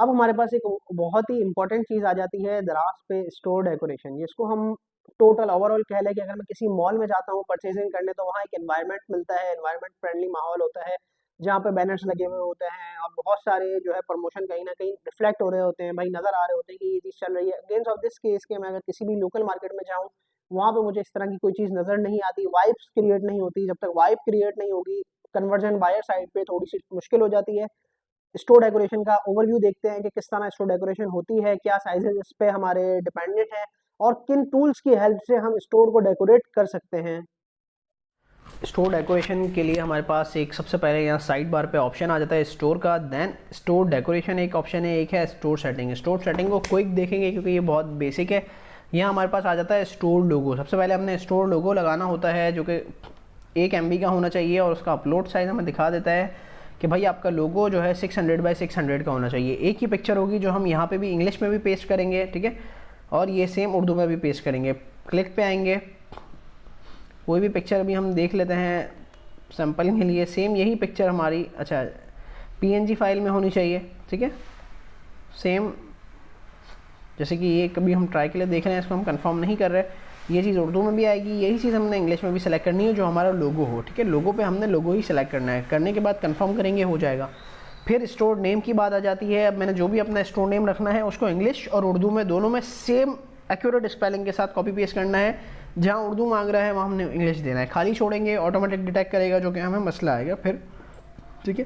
अब हमारे पास एक बहुत ही इंपॉर्टेंट चीज़ आ जाती है दराज पे, स्टोर डेकोरेशन, जिसको हम टोटल ओवरऑल कह लें कि अगर मैं किसी मॉल में जाता हूँ परचेजिंग करने, तो वहाँ एक एनवायरनमेंट मिलता है, एनवायरनमेंट फ्रेंडली माहौल होता है, जहाँ पे बैनर्स लगे हुए होते हैं और बहुत सारे जो है प्रमोशन कहीं ना कहीं रिफ्लेक्ट हो रहे होते हैं, भाई नज़र आ रहे होते हैं कि ये चीज़ चल रही है। अगेंस्ट ऑफ दिस केस के मैं अगर किसी भी लोकल मार्केट में जाऊँ, वहाँ पे मुझे इस तरह की कोई चीज़ नज़र नहीं आती, वाइब्स क्रिएट नहीं होती। जब तक वाइब क्रिएट नहीं होगी, कन्वर्जन बायर साइड पे थोड़ी सी मुश्किल हो जाती है। स्टोर डेकोरेशन का ओवरव्यू देखते हैं कि किस तरह स्टोर डेकोरेशन होती है, क्या साइजेस इस पे हमारे डिपेंडेंट हैं और किन टूल्स की हेल्प से हम स्टोर को डेकोरेट कर सकते हैं। स्टोर डेकोरेशन के लिए हमारे पास एक सबसे पहले यहाँ साइड बार पे ऑप्शन आ जाता है स्टोर का, देन स्टोर डेकोरेशन एक ऑप्शन है, एक है स्टोर सेटिंग। स्टोर सेटिंग को क्विक देखेंगे क्योंकि ये बहुत बेसिक है। यहाँ हमारे पास आ जाता है स्टोर लोगो। सबसे पहले हमने स्टोर लोगो लगाना होता है, जो कि 1 MB का होना चाहिए और उसका अपलोड साइज हमें दिखा देता है कि भाई आपका लोगो जो है 600x600 का होना चाहिए। एक ही पिक्चर होगी जो हम यहाँ पे भी इंग्लिश में भी पेस्ट करेंगे, ठीक है, और ये सेम उर्दू में भी पेस्ट करेंगे। क्लिक पे आएंगे, कोई भी पिक्चर अभी हम देख लेते हैं सैम्पल के लिए। सेम यही पिक्चर हमारी अच्छा PNG फाइल में होनी चाहिए, ठीक है। सेम जैसे कि ये कभी हम ट्राई के लिए देख रहे हैं, इसको हम कंफर्म नहीं कर रहे, ये चीज़ उर्दू में भी आएगी। यही चीज़ हमने इंग्लिश में भी सेलेक्ट करनी है जो हमारा लोगो हो, ठीक है। लोगो पे हमने लोगो ही सेलेक्ट करना है, करने के बाद कंफर्म करेंगे, हो जाएगा। फिर स्टोर नेम की बात आ जाती है। अब मैंने जो भी अपना स्टोर नेम रखना है उसको इंग्लिश और उर्दू में दोनों में सेम एक्यूरेट स्पेलिंग के साथ कॉपी पेस्ट करना है। जहाँ उर्दू मांग रहा है वहाँ हमने इंग्लिश देना है। खाली छोड़ेंगे ऑटोमेटिक डिटेक्ट करेगा, जो कि हमें मसला आएगा फिर, ठीक है।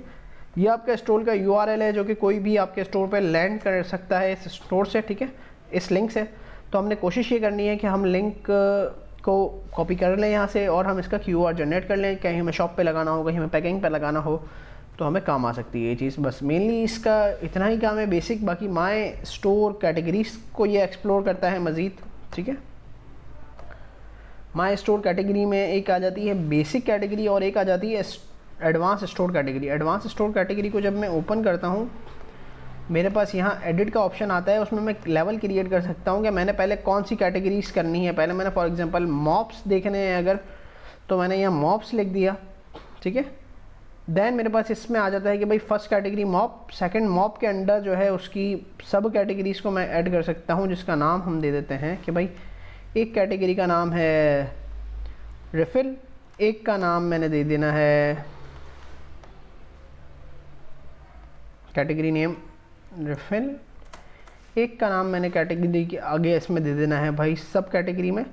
ये आपका स्टोर का URL है जो कि कोई भी आपके स्टोर पे लैंड कर सकता है इस स्टोर से, ठीक है, इस लिंक से। तो हमने कोशिश ये करनी है कि हम लिंक को कॉपी कर लें यहाँ से और हम इसका QR जनरेट कर लें। कहीं हमें शॉप पे लगाना हो, कहीं हमें पैकिंग पे लगाना हो, तो हमें काम आ सकती है ये चीज़। बस मेनली इसका इतना ही काम है बेसिक। बाकी माय स्टोर कैटेगरीज को ये एक्सप्लोर करता है मज़ीद, ठीक है। माय स्टोर कैटेगरी में एक आ जाती है बेसिक कैटेगरी और एक आ जाती है advance store category. Advance store category को जब मैं ओपन करता हूँ, मेरे पास यहाँ एडिट का ऑप्शन आता है। उसमें मैं लेवल क्रिएट कर सकता हूँ कि मैंने पहले कौन सी कैटेगरीज करनी है। पहले मैंने फॉर एग्जांपल मॉप्स देखने हैं अगर, तो मैंने यहाँ मॉप्स लिख दिया, ठीक है। देन मेरे पास इसमें आ जाता है कि भाई first category mop, second mop के अंडर जो है उसकी सब कैटेगरीज को मैं ऐड कर सकता हूँ, जिसका नाम हम दे देते हैं कि भाई एक कैटेगरी का नाम है रिफिल, एक का नाम मैंने दे देना है कैटेगरी नेम रिफिल, एक का नाम मैंने कैटेगरी के आगे इसमें दे देना है भाई सब कैटेगरी में।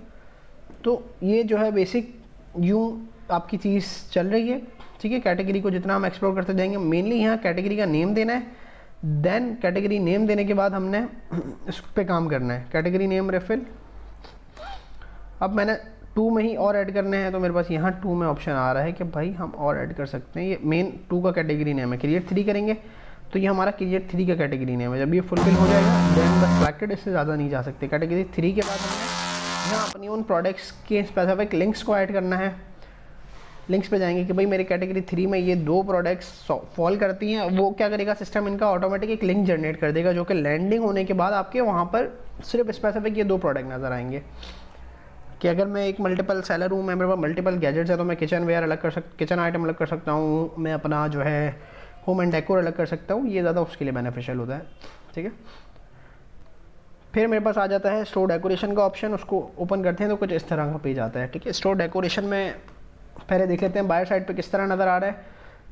तो ये जो है बेसिक यूँ आपकी चीज़ चल रही है, ठीक है। कैटेगरी को जितना हम एक्सप्लोर करते जाएंगे, मेनली यहाँ कैटेगरी का नेम देना है। देन कैटेगरी नेम देने के बाद हमने इस पे काम करना है, कैटेगरी नेम रिफिल। अब मैंने 2 में ही और ऐड करने हैं, तो मेरे पास यहाँ 2 में ऑप्शन आ रहा है कि भाई हम और ऐड कर सकते हैं। ये मेन 2 का कैटेगरी नेम है। क्रिएट 3 करेंगे तो ये हमारा क्रिएट 3 का कैटेगरी नेम है। जब ये फुलफिल हो जाएगा देन बस सिलेक्टेड, इससे ज़्यादा नहीं जा सकते। कैटेगरी 3 के बाद हमने यहाँ अपनी उन प्रोडक्ट्स के स्पेसिफिक लिंक्स को ऐड करना है। लिंक्स पे जाएंगे कि भाई मेरी कैटेगरी 3 में ये 2 प्रोडक्ट्स फॉल करती हैं। वो क्या करेगा, सिस्टम इनका ऑटोमेटिक एक लिंक जनरेट कर देगा, जो कि लैंडिंग होने के बाद आपके वहाँ पर सिर्फ स्पेसिफिक ये 2 प्रोडक्ट नज़र आएंगे। कि अगर मैं एक मल्टीपल सेलर हूँ, मैं मेरे पास मल्टीपल गैजेट्स है, तो मैं किचन वेयर अलग कर किचन आइटम अलग कर सकता हूँ, मैं अपना जो है होम एंड डेकोर अलग कर सकता हूँ। ये ज़्यादा उसके लिए बेनिफिशियल होता है, ठीक है। फिर मेरे पास आ जाता है स्टोर डेकोरेशन का ऑप्शन। उसको ओपन करते हैं तो कुछ इस तरह का पेज आता है, ठीक है। स्टोर डेकोरेशन में पहले देख लेते हैं बायर साइड पे किस तरह नज़र आ रहा है।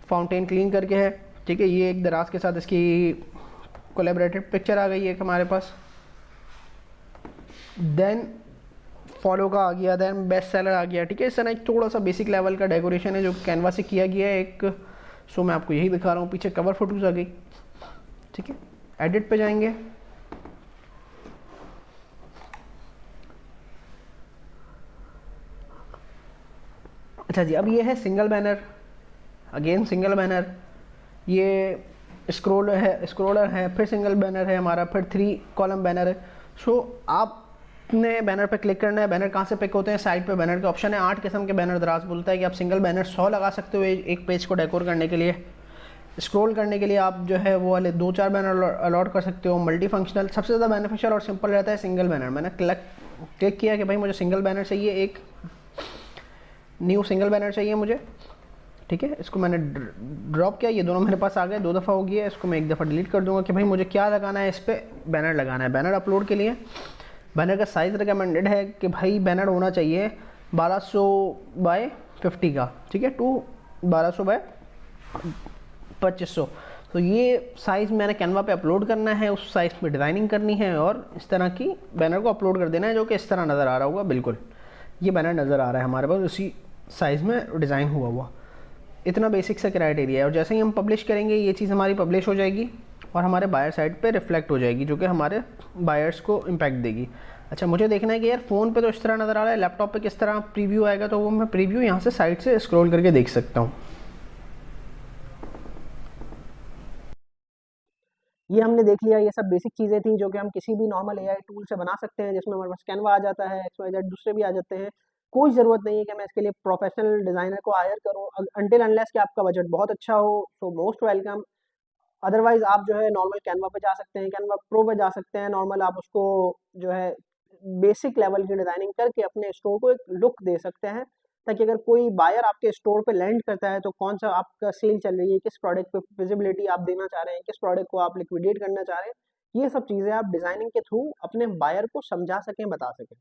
फाउंटेन क्लीन करके है, ठीक है। ये एक दराज के साथ इसकी कोलैबोरेटेड पिक्चर आ गई है हमारे पास। देन फॉलो का आ गया, देन बेस्ट सेलर आ गया, ठीक है। इस तरह एक थोड़ा सा बेसिक लेवल का डेकोरेशन है जो कैनवा से किया गया है एक। सो मैं आपको यही दिखा रहा हूँ। पीछे कवर फोटोज आ गई, ठीक है। एडिट पे जाएंगे, अच्छा जी। अब ये है single banner, again single banner. ये स्क्रोलर है, फिर सिंगल बैनर है हमारा, फिर 3 कॉलम बैनर है। सो आपने बैनर पे क्लिक करना है। बैनर कहाँ से पिक होते हैं, साइड पे बैनर का ऑप्शन है। 8 किस्म के बैनर दराज बोलता है कि आप सिंगल बैनर 100 लगा सकते हो एक पेज को डेकोर करने के लिए। स्क्रॉल करने के लिए आप जो है वो वाले 2-4 बैनर अलॉट कर सकते हो। मल्टी फंक्शनल सबसे ज़्यादा बेनिफिशियल और सिंपल रहता है सिंगल बैनर। मैंने क्लिक किया कि भाई मुझे सिंगल बैनर चाहिए, एक न्यू सिंगल बैनर चाहिए मुझे, ठीक है, इसको मैंने ड्रॉप किया, ये दोनों मेरे पास आ गए, 2 दफ़ा हो गया। इसको मैं एक दफ़ा डिलीट कर दूंगा कि भाई मुझे क्या लगाना है, इस पर बैनर लगाना है। बैनर अपलोड के लिए बैनर का साइज़ रिकमेंडेड है कि भाई बैनर होना चाहिए 1200 बाय 50 का, ठीक है, टू 1200 बाय 2500। तो ये साइज़ मैंने कैनवा पे अपलोड करना है, उस साइज़ पे डिज़ाइनिंग करनी है और इस तरह की बैनर को अपलोड कर देना है, जो कि इस तरह नज़र आ रहा होगा। बिल्कुल ये बैनर नज़र आ रहा है हमारे पास, उसी साइज़ में डिज़ाइन हुआ हुआ। इतना बेसिक सा क्राइटेरिया है। और जैसे ही हम पब्लिश करेंगे ये चीज़ हमारी पब्लिश हो जाएगी और हमारे बायर साइड पे रिफ्लेक्ट हो जाएगी, जो कि हमारे बायर्स को इम्पैक्ट देगी। अच्छा, मुझे देखना है कि यार फ़ोन पे तो इस तरह नज़र आ रहा है, लैपटॉप पे किस तरह प्रीव्यू आएगा, तो वो मैं प्रीव्यू यहाँ से साइड से स्क्रॉल करके देख सकता हूँ। ये हमने देख लिया, ये सब बेसिक चीज़ें थी जो कि हम किसी भी नॉर्मल एआई टूल से बना सकते हैं, जिसमें हमारे पास कैनवा आ जाता है, XYZ दूसरे भी आ जाते हैं। कोई ज़रूरत नहीं है कि मैं इसके लिए प्रोफेशनल डिज़ाइनर को हायर करूँ, अनटिल अनलेस कि आपका बजट बहुत अच्छा हो, तो मोस्ट वेलकम। अदरवाइज़ आप जो है नॉर्मल कैनवा पे जा सकते हैं, कैनवा प्रो पे जा सकते हैं। नॉर्मल आप उसको जो है बेसिक लेवल की डिज़ाइनिंग करके अपने स्टोर को एक लुक दे सकते हैं, ताकि अगर कोई बायर आपके स्टोर पे लैंड करता है तो कौन सा आपका सेल चल रही है, किस प्रोडक्ट पे विजिबिलिटी आप देना चाह रहे हैं, किस प्रोडक्ट को आप लिक्विडेट करना चाह रहे हैं, ये सब चीज़ें आप डिज़ाइनिंग के थ्रू अपने बायर को समझा सकें, बता सकें।